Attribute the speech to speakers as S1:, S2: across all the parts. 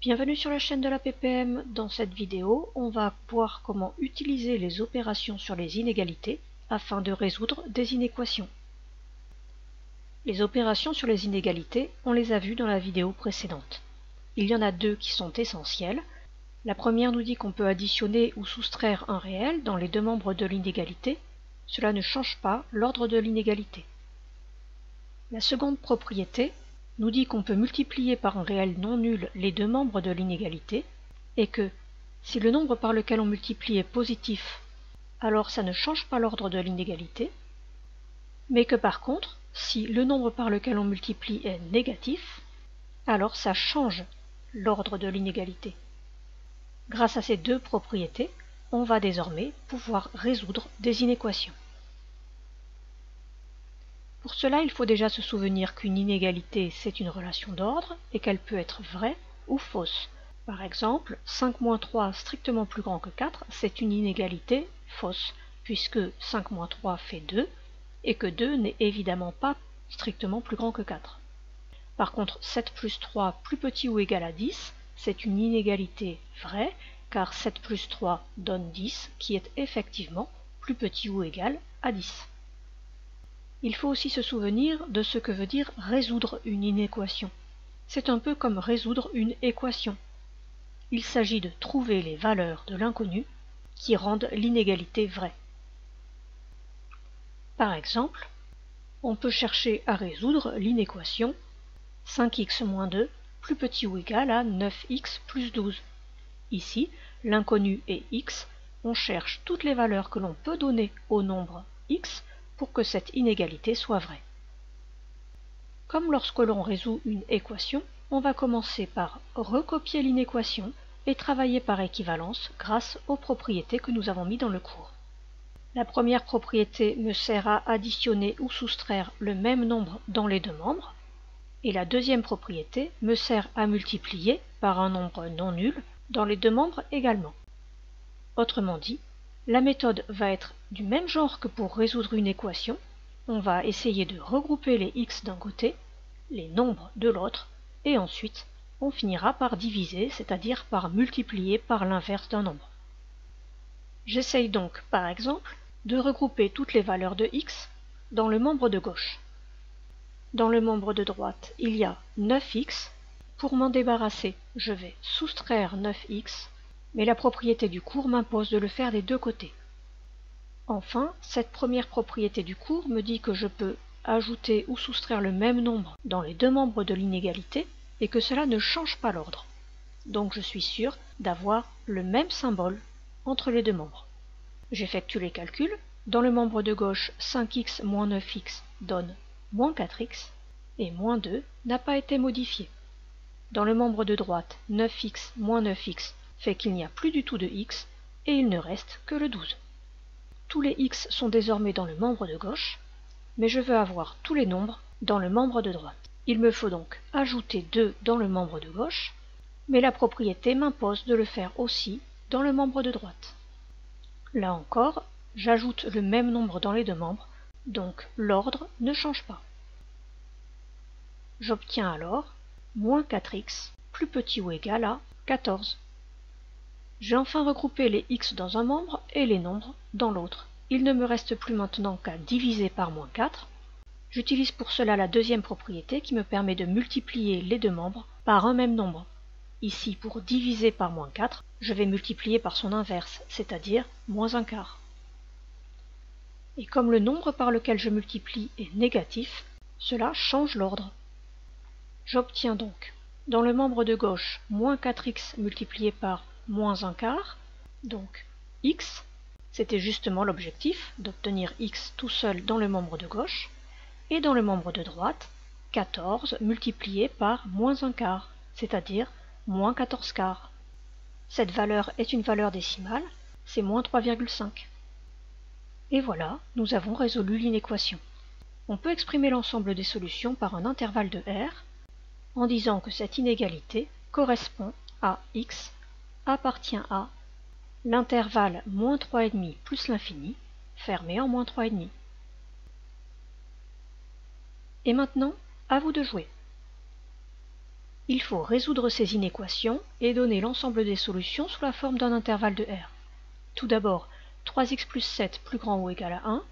S1: Bienvenue sur la chaîne de la PPM. Dans cette vidéo, on va voir comment utiliser les opérations sur les inégalités afin de résoudre des inéquations. Les opérations sur les inégalités, on les a vues dans la vidéo précédente. Il y en a deux qui sont essentielles. La première nous dit qu'on peut additionner ou soustraire un réel dans les deux membres de l'inégalité. Cela ne change pas l'ordre de l'inégalité. La seconde propriété nous dit qu'on peut multiplier par un réel non nul les deux membres de l'inégalité, et que, si le nombre par lequel on multiplie est positif, alors ça ne change pas l'ordre de l'inégalité, mais que par contre, si le nombre par lequel on multiplie est négatif, alors ça change l'ordre de l'inégalité. Grâce à ces deux propriétés, on va désormais pouvoir résoudre des inéquations. Pour cela, il faut déjà se souvenir qu'une inégalité, c'est une relation d'ordre et qu'elle peut être vraie ou fausse. Par exemple, 5 moins 3 strictement plus grand que 4, c'est une inégalité fausse, puisque 5 moins 3 fait 2, et que 2 n'est évidemment pas strictement plus grand que 4. Par contre, 7 plus 3 plus petit ou égal à 10, c'est une inégalité vraie, car 7 plus 3 donne 10, qui est effectivement plus petit ou égal à 10. Il faut aussi se souvenir de ce que veut dire résoudre une inéquation. C'est un peu comme résoudre une équation. Il s'agit de trouver les valeurs de l'inconnu qui rendent l'inégalité vraie. Par exemple, on peut chercher à résoudre l'inéquation 5x moins 2 plus petit ou égal à 9x plus 12. Ici, l'inconnu est x, on cherche toutes les valeurs que l'on peut donner au nombre x pour que cette inégalité soit vraie. Comme lorsque l'on résout une équation, on va commencer par recopier l'inéquation et travailler par équivalence grâce aux propriétés que nous avons mises dans le cours. La première propriété me sert à additionner ou soustraire le même nombre dans les deux membres, et la deuxième propriété me sert à multiplier par un nombre non nul dans les deux membres également. Autrement dit, la méthode va être du même genre que pour résoudre une équation. On va essayer de regrouper les x d'un côté, les nombres de l'autre, et ensuite on finira par diviser, c'est-à-dire par multiplier par l'inverse d'un nombre. J'essaye donc, par exemple, de regrouper toutes les valeurs de x dans le membre de gauche. Dans le membre de droite, il y a 9x. Pour m'en débarrasser, je vais soustraire 9x, mais la propriété du cours m'impose de le faire des deux côtés. Enfin, cette première propriété du cours me dit que je peux ajouter ou soustraire le même nombre dans les deux membres de l'inégalité et que cela ne change pas l'ordre. Donc je suis sûr d'avoir le même symbole entre les deux membres. J'effectue les calculs. Dans le membre de gauche, 5x moins 9x donne moins 4x et moins 2 n'a pas été modifié. Dans le membre de droite, 9x moins 9x fait qu'il n'y a plus du tout de x et il ne reste que le 12. Tous les x sont désormais dans le membre de gauche, mais je veux avoir tous les nombres dans le membre de droite. Il me faut donc ajouter 2 dans le membre de gauche, mais la propriété m'impose de le faire aussi dans le membre de droite. Là encore, j'ajoute le même nombre dans les deux membres, donc l'ordre ne change pas. J'obtiens alors moins 4x plus petit ou égal à 14. J'ai enfin regroupé les x dans un membre et les nombres dans l'autre. Il ne me reste plus maintenant qu'à diviser par moins 4. J'utilise pour cela la deuxième propriété qui me permet de multiplier les deux membres par un même nombre. Ici, pour diviser par moins 4, je vais multiplier par son inverse, c'est-à-dire moins un quart. Et comme le nombre par lequel je multiplie est négatif, cela change l'ordre. J'obtiens donc, dans le membre de gauche, moins 4x multiplié par moins un quart, donc x, c'était justement l'objectif, d'obtenir x tout seul dans le membre de gauche, et dans le membre de droite, 14 multiplié par moins un quart, c'est-à-dire moins 14 quarts. Cette valeur est une valeur décimale, c'est moins 3,5. Et voilà, nous avons résolu l'inéquation. On peut exprimer l'ensemble des solutions par un intervalle de R, en disant que cette inégalité correspond à x appartient à l'intervalle moins 3,5 plus l'infini, fermé en moins 3,5. Et maintenant, à vous de jouer. Il faut résoudre ces inéquations et donner l'ensemble des solutions sous la forme d'un intervalle de R. Tout d'abord, 3x plus 7 plus grand ou égal à 1,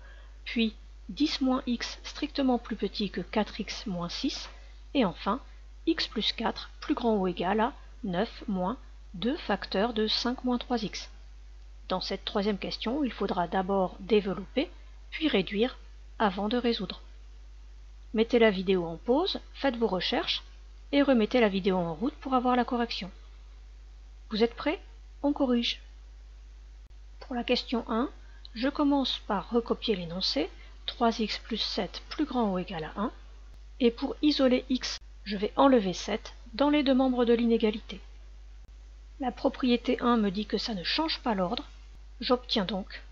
S1: puis 10 moins x strictement plus petit que 4x moins 6, et enfin x plus 4 plus grand ou égal à 9 moins 2 facteurs de 5 moins 3x. Dans cette troisième question, il faudra d'abord développer, puis réduire, avant de résoudre. Mettez la vidéo en pause, faites vos recherches, et remettez la vidéo en route pour avoir la correction. Vous êtes prêts? On corrige. Pour la question 1, je commence par recopier l'énoncé, 3x plus 7 plus grand ou égal à 1, et pour isoler x, je vais enlever 7 dans les deux membres de l'inégalité. La propriété 1 me dit que ça ne change pas l'ordre, j'obtiens donc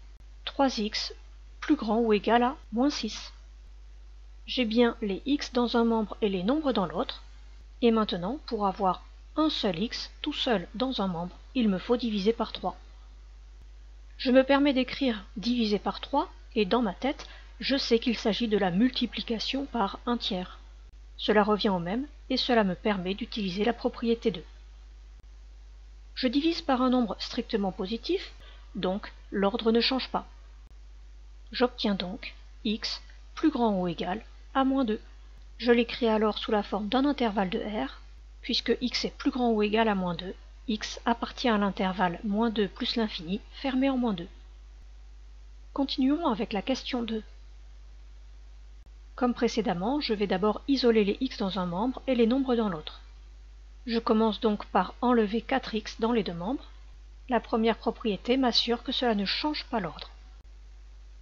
S1: 3x plus grand ou égal à moins 6. J'ai bien les x dans un membre et les nombres dans l'autre, et maintenant, pour avoir un seul x tout seul dans un membre, il me faut diviser par 3. Je me permets d'écrire divisé par 3, et dans ma tête, je sais qu'il s'agit de la multiplication par un tiers. Cela revient au même, et cela me permet d'utiliser la propriété 2. Je divise par un nombre strictement positif, donc l'ordre ne change pas. J'obtiens donc x plus grand ou égal à moins 2. Je l'écris alors sous la forme d'un intervalle de R, puisque x est plus grand ou égal à moins 2, x appartient à l'intervalle moins 2 plus l'infini, fermé en moins 2. Continuons avec la question 2. Comme précédemment, je vais d'abord isoler les x dans un membre et les nombres dans l'autre. Je commence donc par enlever 4x dans les deux membres. La première propriété m'assure que cela ne change pas l'ordre.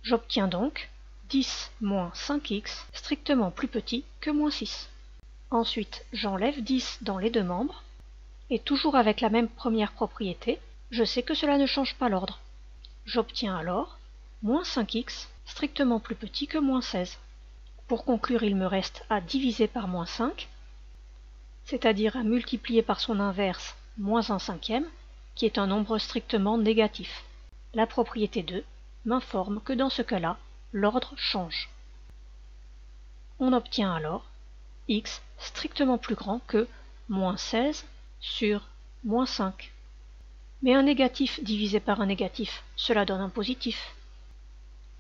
S1: J'obtiens donc 10 moins 5x strictement plus petit que moins 6. Ensuite, j'enlève 10 dans les deux membres, et toujours avec la même première propriété, je sais que cela ne change pas l'ordre. J'obtiens alors moins 5x strictement plus petit que moins 16. Pour conclure, il me reste à diviser par moins 5, c'est-à-dire à multiplier par son inverse moins 1 cinquième, qui est un nombre strictement négatif. La propriété 2 m'informe que dans ce cas-là, l'ordre change. On obtient alors x strictement plus grand que moins 16 sur moins 5. Mais un négatif divisé par un négatif, cela donne un positif.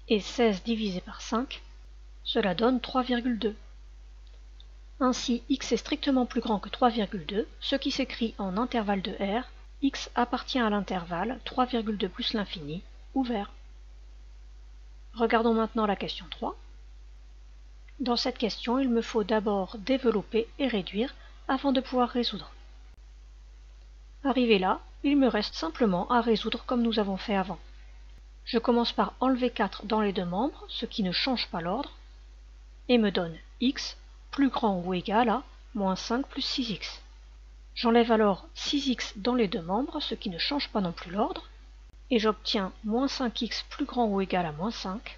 S1: Et 16 divisé par 5, cela donne 3,2. Ainsi, x est strictement plus grand que 3,2, ce qui s'écrit en intervalle de R, x appartient à l'intervalle 3,2 plus l'infini, ouvert. Regardons maintenant la question 3. Dans cette question, il me faut d'abord développer et réduire avant de pouvoir résoudre. Arrivé là, il me reste simplement à résoudre comme nous avons fait avant. Je commence par enlever 4 dans les deux membres, ce qui ne change pas l'ordre, et me donne x plus grand ou égal à moins 5 plus 6x. J'enlève alors 6x dans les deux membres, ce qui ne change pas non plus l'ordre, et j'obtiens moins 5x plus grand ou égal à moins 5.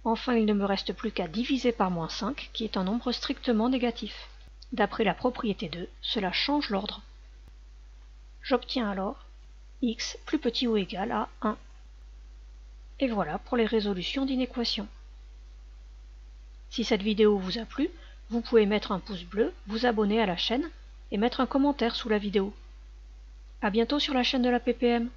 S1: Enfin, il ne me reste plus qu'à diviser par moins 5, qui est un nombre strictement négatif. D'après la propriété 2, cela change l'ordre. J'obtiens alors x plus petit ou égal à 1. Et voilà pour les résolutions d'inéquations. Si cette vidéo vous a plu, vous pouvez mettre un pouce bleu, vous abonner à la chaîne et mettre un commentaire sous la vidéo. À bientôt sur la chaîne de la PPM.